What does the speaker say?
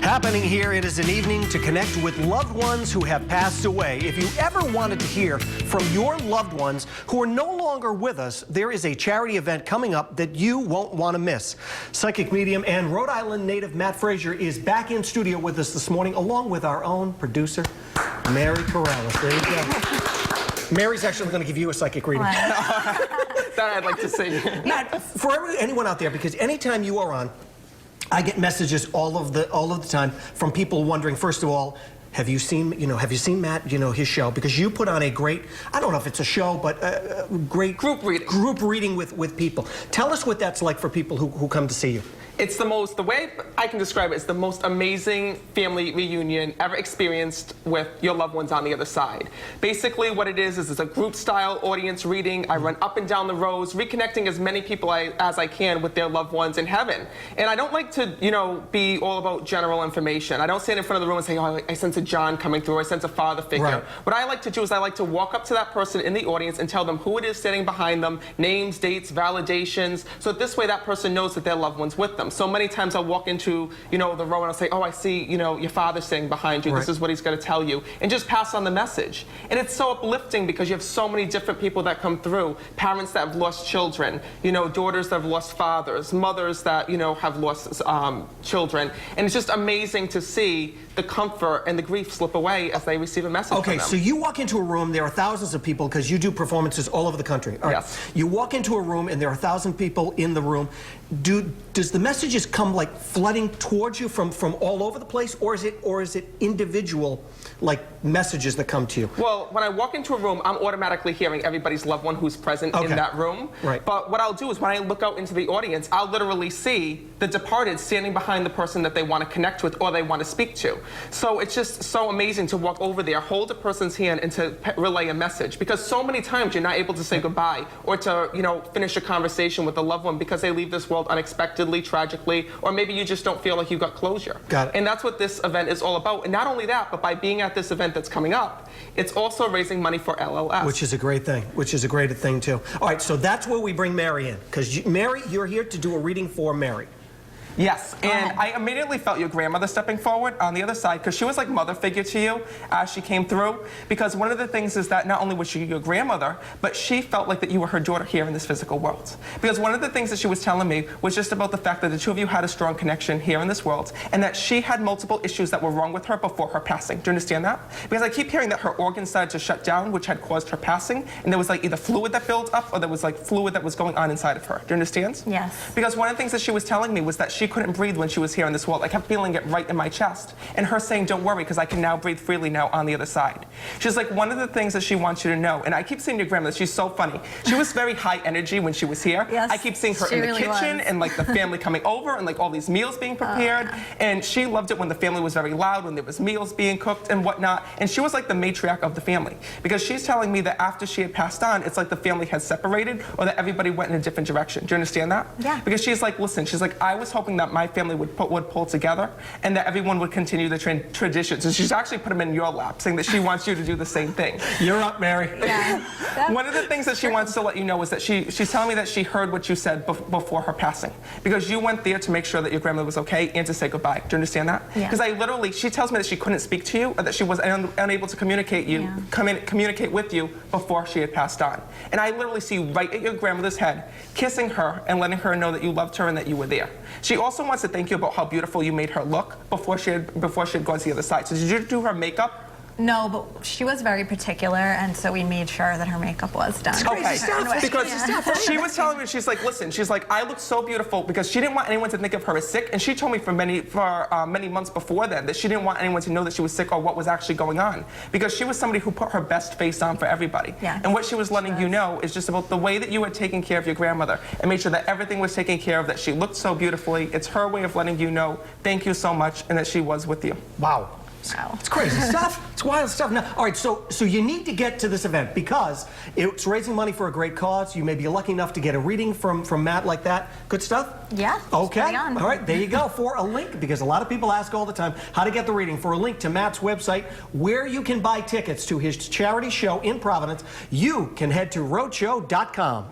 Happening here, it is an evening to connect with loved ones who have passed away. If you ever wanted to hear from your loved ones who are no longer with us, there is a charity event coming up that you won't want to miss. Psychic medium and Rhode Island native Matt Fraser is back in studio with us this morning, along with our own producer, Mary Corrales. There you go. Mary's actually going to give you a psychic reading. That I'd like to see. Matt, for anyone out there, because anytime you are on, I get messages all of the time from people wondering, first of all, have you seen Matt, his show? Because you put on a great, I don't know if it's a show, but a great group reading with people. Tell us what that's like for people who come to see you. It's the way I can describe it, it's the most amazing family reunion ever experienced with your loved ones on the other side. Basically what it is it's a group style audience reading. I run up and down the rows, reconnecting as many people as I can with their loved ones in heaven. And I don't like to, be all about general information. I don't stand in front of the room and say, oh, I sense a John coming through, I sense a father figure. Right. What I like to do is I like to walk up to that person in the audience and tell them who it is standing behind them, names, dates, validations, so that this way that person knows that their loved one's with them. So many times I'll walk into, the row and I'll say, oh, I see, your father sitting behind you. Right. This is what he's going to tell you. And just pass on the message. And it's so uplifting because you have so many different people that come through. Parents that have lost children, daughters that have lost fathers, mothers that, have lost children. And it's just amazing to see the comfort and the grief slip away as they receive a message from them. Okay, so you walk into a room, there are thousands of people because you do performances all over the country. All right. Yes. You walk into a room and there are 1,000 people in the room. Does the messages come like flooding towards you from all over the place, or is it individual messages that come to you? Well, when I walk into a room, I'm automatically hearing everybody's loved one who's present in that room. Right. But what I'll do is when I look out into the audience, I'll literally see the departed standing behind the person that they want to connect with or they want to speak to. So it's just so amazing to walk over there, hold a person's hand, and to relay a message. Because so many times you're not able to say goodbye or to, finish a conversation with a loved one because they leave this world unexpectedly, tragically, or maybe you just don't feel like you got closure. Got it. And that's what this event is all about. And not only that, but by being at this event that's coming up, it's also raising money for LLS. Which is a great thing. Which is a great thing, too. All right, so that's where we bring Mary in. Because, Mary, you're here to do a reading for Mary. Yes, and I immediately felt your grandmother stepping forward on the other side because she was like mother figure to you as she came through. Because one of the things is that not only was she your grandmother, but she felt like that you were her daughter here in this physical world. Because one of the things that she was telling me was just about the fact that the two of you had a strong connection here in this world and that she had multiple issues that were wrong with her before her passing. Do you understand that? Because I keep hearing that her organs started to shut down, which had caused her passing, and there was like either fluid that built up or there was like fluid that was going on inside of her. Do you understand? Yes. Because one of the things that she was telling me was that she couldn't breathe when she was here in this world. I kept feeling it right in my chest. And her saying, don't worry, because I can now breathe freely now on the other side. She's like, one of the things that she wants you to know, and I keep seeing your grandmother, she's so funny. She was very high energy when she was here. Yes, I keep seeing her in the kitchen and like the family coming over and like all these meals being prepared. And she loved it when the family was very loud, when there was meals being cooked and whatnot. And she was like the matriarch of the family. Because she's telling me that after she had passed on, it's like the family had separated or that everybody went in a different direction. Do you understand that? Yeah. Because she's like, listen, she's like, I was hoping that my family would pull together and that everyone would continue the traditions. And she's actually put them in your lap, saying that she wants you to do the same thing. You're up, Mary. Yeah. One of the things that she wants to let you know is that she's telling me that she heard what you said before her passing. Because you went there to make sure that your grandmother was okay and to say goodbye. Do you understand that? Yeah. Because she tells me that she couldn't speak to you or that she was unable to communicate with you before she had passed on. And I literally see you right at your grandmother's head, kissing her and letting her know that you loved her and that you were there. She also wants to thank you about how beautiful you made her look before she had gone to the other side. So did you do her makeup? No, but she was very particular, and so we made sure that her makeup was done. Okay, because she was telling me, she's like, listen, she's like, I look so beautiful because she didn't want anyone to think of her as sick, and she told me for many months before then that she didn't want anyone to know that she was sick or what was actually going on, because she was somebody who put her best face on for everybody. Yeah. And what she was letting you know is just about the way that you had taken care of your grandmother and made sure that everything was taken care of, that she looked so beautifully. It's her way of letting you know, thank you so much, and that she was with you. Wow. It's crazy stuff. It's wild stuff. Now, all right, so you need to get to this event because it's raising money for a great cause. You may be lucky enough to get a reading from Matt like that. Good stuff? Yeah. Okay. All right, there you go. For a link, because a lot of people ask all the time how to get the reading. For a link to Matt's website where you can buy tickets to his charity show in Providence, you can head to roadshow.com.